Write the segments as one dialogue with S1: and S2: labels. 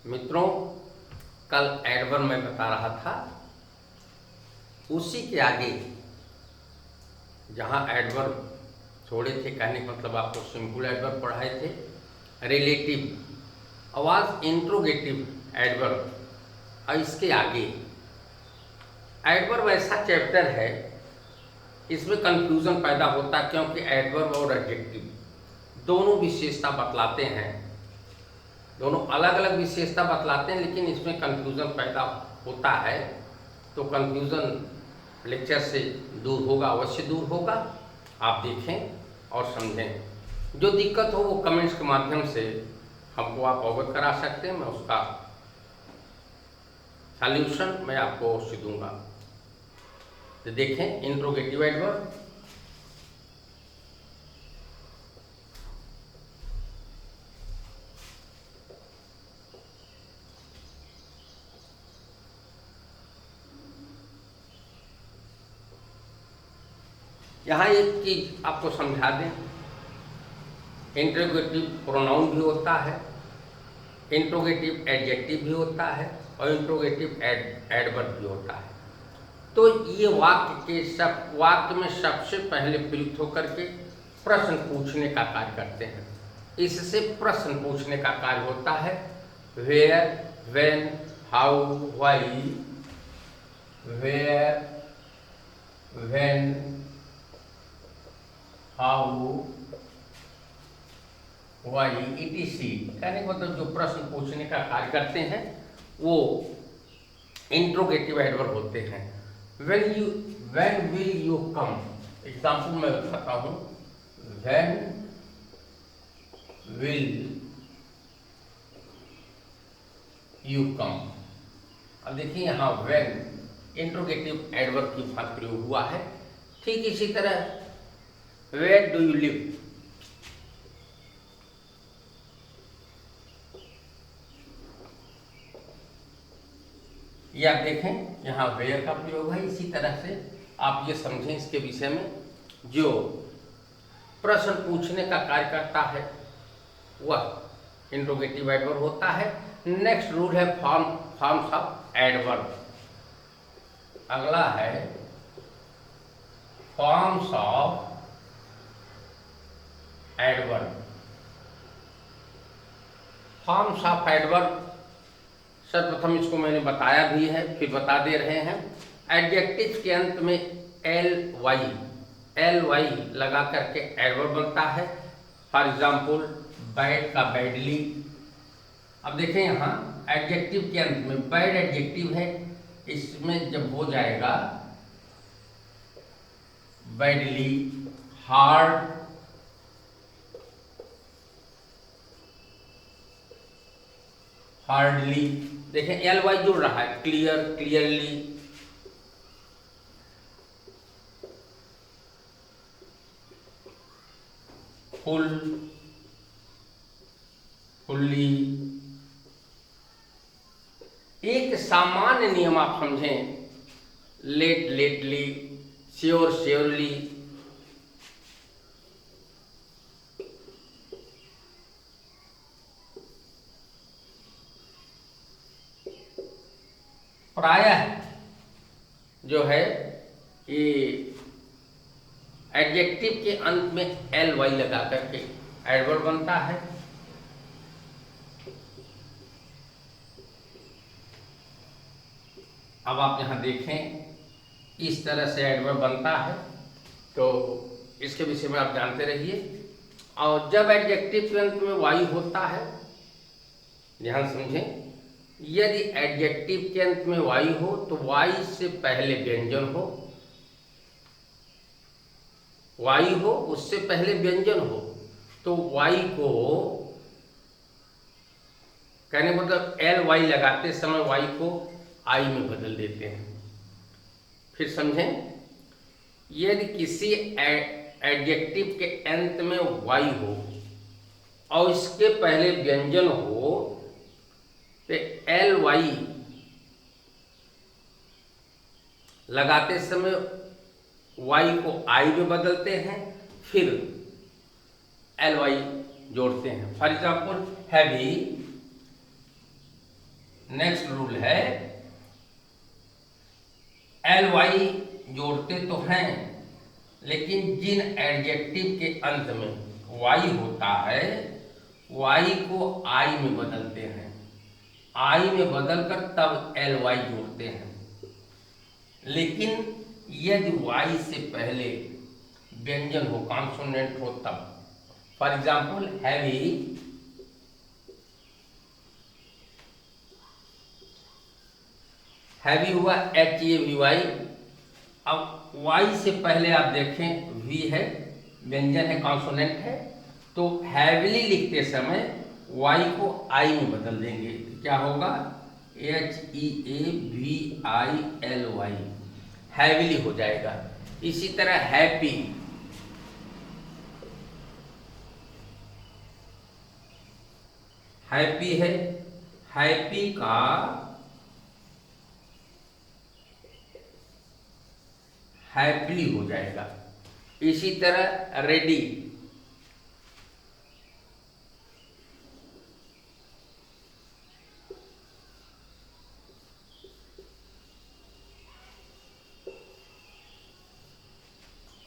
S1: मित्रों, कल एडवर्ब मैं बता रहा था, उसी के आगे जहाँ एडवर्ब छोड़े थे, कहने का मतलब आपको सिंपल एडवर्ब पढ़ाए थे, रिलेटिव आवाज इंट्रोगेटिव एडवर्ब, और इसके आगे एडवर्ब ऐसा चैप्टर है, इसमें कंफ्यूजन पैदा होता है क्योंकि एडवर्ब और एडजेक्टिव दोनों विशेषता बतलाते हैं, दोनों अलग अलग विशेषता बतलाते हैं, लेकिन इसमें कंफ्यूजन पैदा होता है। तो कंफ्यूजन लेक्चर से दूर होगा, अवश्य दूर होगा। आप देखें और समझें। जो दिक्कत हो वो कमेंट्स के माध्यम से हमको आप अवगत करा सकते हैं, मैं उसका सॉल्यूशन मैं आपको अवश्य दूंगा। तो देखें इंट्रोगेटिव एडवर्ब, यहाँ एक चीज आपको समझा दें, इंट्रोगेटिव प्रोनाउन भी होता है, इंट्रोगेटिव एडजेक्टिव भी होता है और इंट्रोगेटिव एडवर्ब भी होता है। तो ये वाक्य में सबसे पहले प्रयुक्त होकर के प्रश्न पूछने का कार्य करते हैं। इससे प्रश्न पूछने का कार्य होता है। Where, when, how, why, where, when, how, why, etc, कहने का मतलब जो प्रश्न पूछने का कार्य करते हैं वो इंट्रोगेटिव एडवर्ब होते हैं। When will you come, example मैं बताता हूँ। When will you come. अब देखिए यहाँ व्हेन इंट्रोगेटिव एडवर्ब की भाग प्रयोग हुआ है। ठीक इसी तरह वेयर डू यू लिव, ये आप देखें यहाँ वेयर का प्रयोग है। इसी तरह से आप ये समझें इसके विषय में, जो प्रश्न पूछने का कार्य करता है वह इंट्रोगेटिव एडवर्ब होता है। नेक्स्ट रूल है फॉर्म्स ऑफ एडवर्ब। अगला है forms of adverb. Forms of adverb सर्वप्रथम इसको मैंने बताया भी है, फिर बता दे रहे हैं। एडजेक्टिव के अंत में एल वाई लगा करके एडवर्ब बनता है। फॉर एग्जाम्पल बैड का बैडली। अब देखें यहाँ एडजेक्टिव के अंत में बैड एडजेक्टिव है, इसमें जब हो जाएगा बैडली, हार्ड, हार्डली, देखें एल वाई जुड़ रहा है। Clear, clearly, full, fully. एक सामान्य नियम आप समझें, लेट, लेटली, श्योर, श्योरली। प्रायः जो है ये एडजेक्टिव के अंत में एल वाई लगा करके एडवर्ब बनता है। अब आप यहाँ देखें इस तरह से एडवर्ब बनता है, तो इसके विषय में आप जानते रहिए। और जब एडजेक्टिव के अंत में वाई होता है, ध्यान समझें, यदि एडजेक्टिव के अंत में वाई हो तो वाई से पहले व्यंजन हो, वाई हो उससे पहले व्यंजन हो, तो वाई को कहने मतलब एल वाई लगाते समय वाई को आई में बदल देते हैं। फिर समझें, यदि किसी एडजेक्टिव के अंत में वाई हो और इसके पहले व्यंजन हो तो एल वाई लगाते समय वाई को आई में बदलते हैं, फिर एल वाई जोड़ते हैं। For example heavy, next rule है, एल वाई जोड़ते तो हैं, लेकिन जिन एडजेक्टिव के अंत में वाई होता है, वाई को आई में बदलते हैं, आई में बदलकर तब एल वाई जोड़ते हैं। लेकिन यदि वाई से पहले व्यंजन हो, कॉन्सोनेंट हो तब। फॉर एग्जाम्पल हैवी, हैवी हुआ HAVY। अब वाई से पहले आप देखें वी है, व्यंजन है, कॉन्सोनेंट है, तो हैवीली लिखते समय वाई को आई में बदल देंगे, तो क्या होगा, HEAVILY, हैवीली हो जाएगा। इसी तरह हैप्पी, हैप्पी है, हैप्पी का हैप्पीली हो जाएगा। इसी तरह रेडी,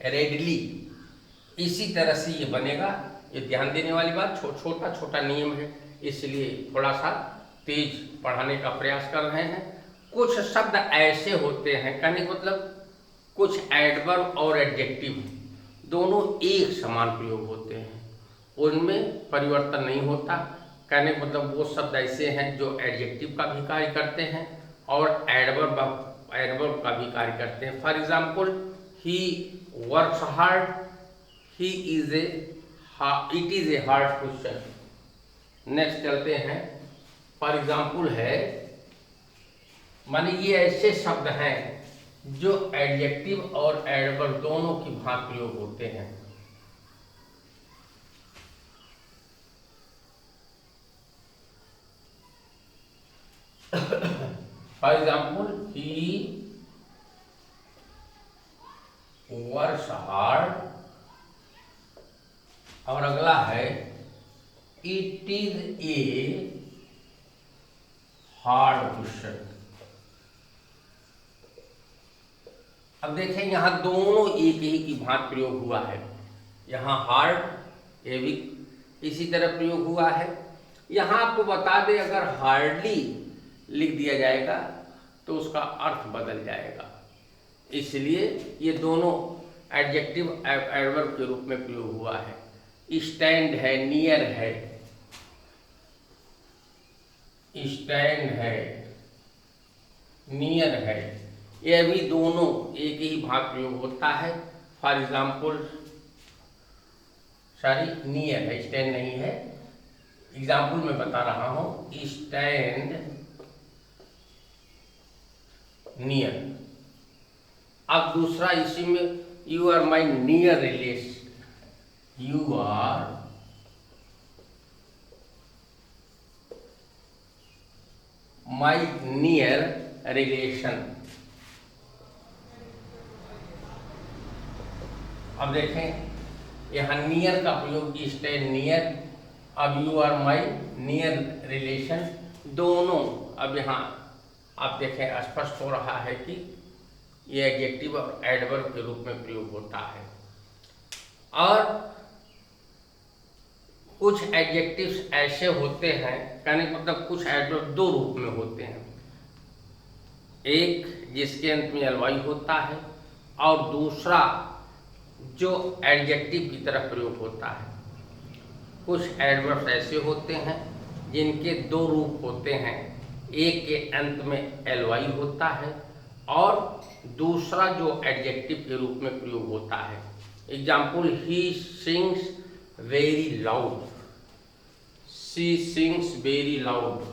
S1: रेडली, इसी तरह से ये बनेगा। ये ध्यान देने वाली बात, छोटा छोटा नियम है, इसलिए थोड़ा सा तेज पढ़ाने का प्रयास कर रहे हैं। कुछ शब्द ऐसे होते हैं, कहने का मतलब कुछ एडवर्ब और एडजेक्टिव दोनों एक समान प्रयोग होते हैं, उनमें परिवर्तन नहीं होता। कहने का मतलब वो शब्द ऐसे हैं जो एडजेक्टिव का भी कार्य करते हैं और एडवर्ब का भी कार्य करते हैं। For example, he works hard, it is a hard question. Next चलते हैं। फॉर एग्जाम्पल है, माने ये ऐसे शब्द हैं जो एडजेक्टिव और एडवर्ब दोनों की भांति प्रयोग होते हैं। For example, he works hard, और अगला है it is a hard question. अब देखें यहाँ दोनों एक ही की भांति प्रयोग हुआ है। यहाँ हार्ड ये भी इसी तरह प्रयोग हुआ है। यहाँ आपको बता दें, अगर हार्डली लिख दिया जाएगा तो उसका अर्थ बदल जाएगा, इसलिए ये दोनों एडजेक्टिव एडवर्ब के रूप में प्रयोग हुआ है। स्टैंड है, नियर है, स्टैंड है, नियर है, यह भी दोनों एक ही भाग प्रयोग होता है। फॉर एग्जाम्पल, नियर है, स्टैंड नहीं है। एग्जाम्पल में बता रहा हूं, स्टैंड नियर। अब दूसरा इसी में, you are my near relation, you are my near relation. अब देखें यहाँ नियर का प्रयोग, स्टैंड नियर, अब you are my near relation, दोनों अब यहाँ आप देखें स्पष्ट हो रहा है कि ये एडजेक्टिव और एडवर्ब के रूप में प्रयोग होता है। और कुछ एडजेक्टिव्स ऐसे होते हैं, कहने का मतलब कुछ एडवर्ब दो रूप में होते हैं, एक जिसके अंत में एलवाई होता है और दूसरा जो एडजेक्टिव की तरह प्रयोग होता है। कुछ एडवर्ब्स ऐसे होते हैं जिनके दो रूप होते हैं, एक के अंत में एलवाई होता है और दूसरा जो एडजेक्टिव के रूप में प्रयोग होता है। Example, he sings very loud, she sings very loud.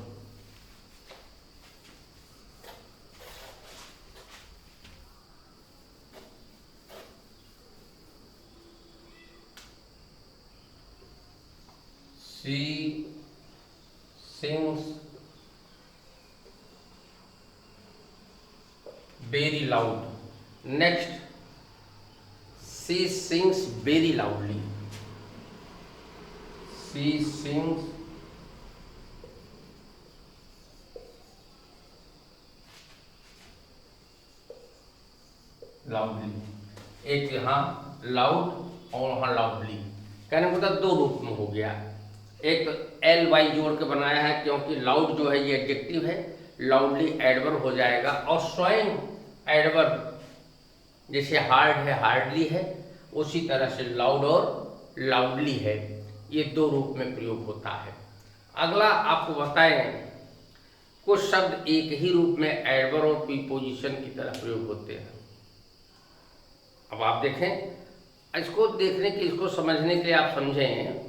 S1: She sings very loud. Next, she sings very loudly. She sings loudly, एक यहाँ लाउड और वहाँ लाउडली। कहने को मतलब दो रूप में हो गया। एक एल वाई जोड़ के बनाया है क्योंकि लाउड जो है ये एडजेक्टिव है, लाउडली एडवर्ब हो जाएगा। और स्वयं एडवर्ब जैसे हार्ड है हार्डली है, उसी तरह से लाउड और लाउडली है, ये दो रूप में प्रयोग होता है। अगला आपको बताएं, कुछ शब्द एक ही रूप में एडवर्ब और प्रीपोजिशन की तरह प्रयोग होते हैं। अब आप देखें, इसको देखने के, इसको समझने के लिए आप समझें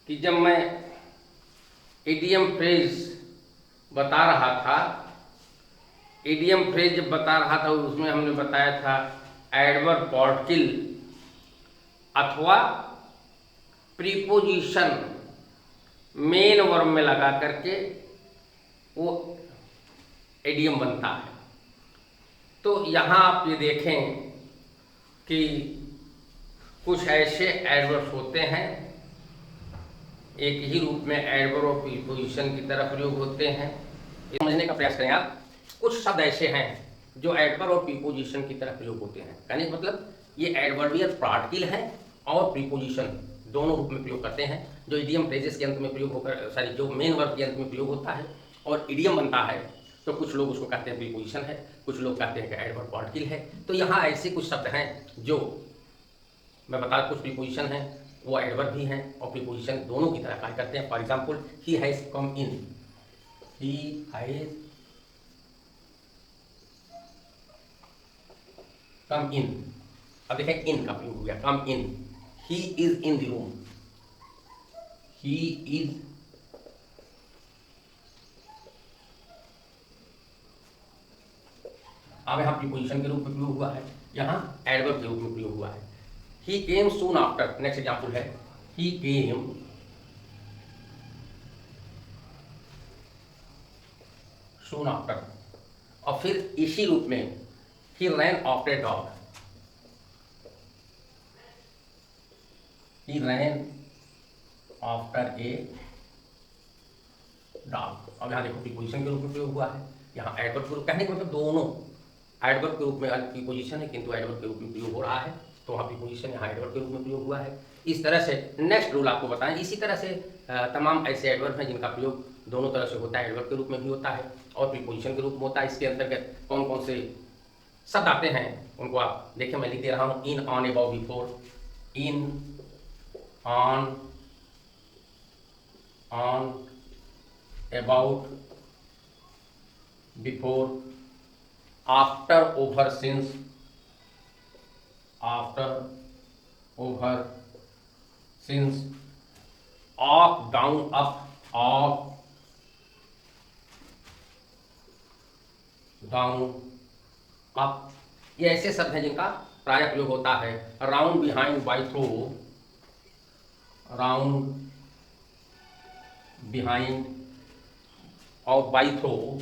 S1: कि जब मैं इडियम फ्रेज बता रहा था, इडियम फ्रेज जब बता रहा था उसमें हमने बताया था एडवर्ब पार्टिकल अथवा प्रीपोजिशन मेन वर्ब में लगा करके वो इडियम बनता है। तो यहाँ आप ये देखें कि कुछ ऐसे एडवर्ब्स होते हैं, एक ही रूप में एडवर्ब और प्रीपोजिशन की तरह प्रयोग होते हैं। समझने का प्रयास करें आप। कुछ शब्द ऐसे हैं जो एडवर्ब और प्रीपोजिशन की तरह प्रयोग होते हैं। कहने का मतलब ये एडवर्बियल पार्टिकल है और प्रीपोजिशन दोनों रूप में प्रयोग करते हैं, जो इडियम फ्रेजेस के अंत में प्रयोग होकर, सॉरी, जो मेन वर्ब के अंत में प्रयोग होता है और इडियम बनता है। तो कुछ लोग उसको कहते हैं प्रीपोजिशन है, कुछ लोग कहते हैं कि एडवर्ब पार्टिकल है। तो यहाँ ऐसे कुछ शब्द हैं जो मैं बता, कुछ प्रीपोजिशन हैं वो एडवर्ब भी हैं और प्रीपोजिशन दोनों की तरह कार्य करते हैं। For example, he has come in, he has come in. अब देखें इन का प्रयोग हो गया, come in. He is in the room, he is अब यहाँ प्रीपोजिशन के रूप में प्रयोग हुआ है, यहाँ एडवर्ब के रूप में प्रयोग हुआ है। ही केम सून आफ्टर, नेक्स्ट एग्जाम्पल है ही केम सून आफ्टर। और फिर इसी रूप में he ran after a dog, he ran after a dog. अब यहाँ देखो प्रीपोजिशन के रूप में प्रयोग हुआ है, यहाँ एडवर्ब के रूप। कहने का मतलब दोनों एडवर्ब के रूप में प्रीपोजिशन है किंतु एडवर्ब के रूप में प्रयोग हो रहा है, तो वहाँ प्रीपोजिशन यहाँ एडवर्ब के रूप में प्रयोग हुआ है। इस तरह से नेक्स्ट रूल आपको बताएं। इसी तरह से तमाम ऐसे एडवर्ब हैं जिनका प्रयोग दोनों तरह से होता है, एडवर्ब के रूप में भी होता है और प्रीपोजिशन के रूप में होता है। इसके अंतर्गत कौन कौन से शब्द आते हैं उनको आप देखें, मैं लिख दे रहा हूँ। In, on, about, before. In, on, about, before, after, over, since, after, over, since, off, down, up, off, down, up. ये ऐसे शब्द हैं जिनका प्राय प्रयोग होता है। Round, behind, by, through, round, behind और by through,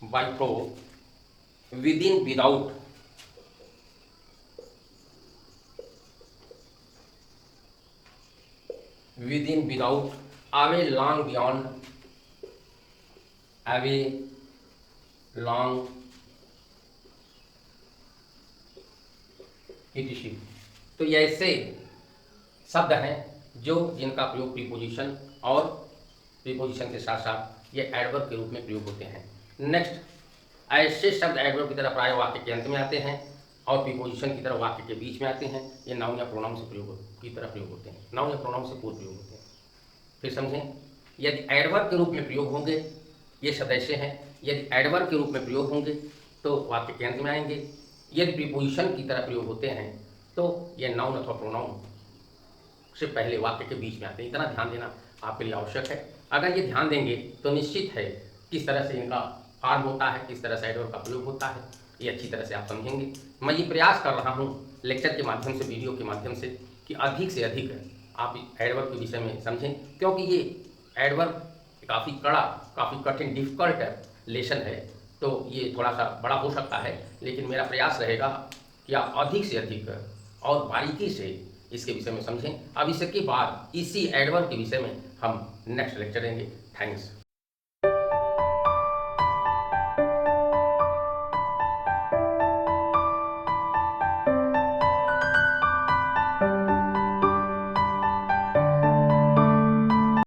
S1: by through, within, without, within, without, away, long, beyond, away, long, etc। तो ये ऐसे शब्द हैं जो जिनका प्रयोग प्रीपोजिशन और प्रीपोजिशन के साथ साथ ये एडवर्ब के रूप में प्रयोग होते हैं। नेक्स्ट, ऐसे शब्द एडवर्ब की तरह प्राय वाक्य के अंत में आते हैं और प्रीपोजिशन की तरह वाक्य के बीच में आते हैं। ये नाउन या प्रोनाउन से प्रयोग की तरह प्रयोग होते हैं, नाउन या प्रोनाउन से पूर्व प्रयोग होते हैं। फिर समझें, यदि एडवर्ब के रूप में प्रयोग होंगे ये शब्द ऐसे हैं, यदि एडवर्ब के रूप में प्रयोग होंगे तो वाक्य के अंत में आएंगे। यदि प्रीपोजिशन की तरह प्रयोग होते हैं तो ये नाउन अथवा प्रोनाउन से पहले वाक्य के बीच में आते हैं। इतना ध्यान देना आपके लिए आवश्यक है। अगर ये ध्यान देंगे तो निश्चित है किस तरह से इनका फॉर्म होता है, किस तरह से एडवर्ब का प्रयोग होता है, ये अच्छी तरह से आप समझेंगे। मैं ये प्रयास कर रहा हूँ लेक्चर के माध्यम से, वीडियो के माध्यम से, कि अधिक से अधिक आप एडवर्ब के विषय में समझें, क्योंकि ये एडवर्ब काफ़ी कड़ा, काफ़ी कठिन, डिफ़िकल्ट लेसन है। तो ये थोड़ा सा बड़ा हो सकता है, लेकिन मेरा प्रयास रहेगा कि आप अधिक से अधिक और बारीकी से इसके विषय में समझें। अब इसके बाद इसी एडवर्ब के विषय में हम नेक्स्ट लेक्चर देंगे। थैंक्स।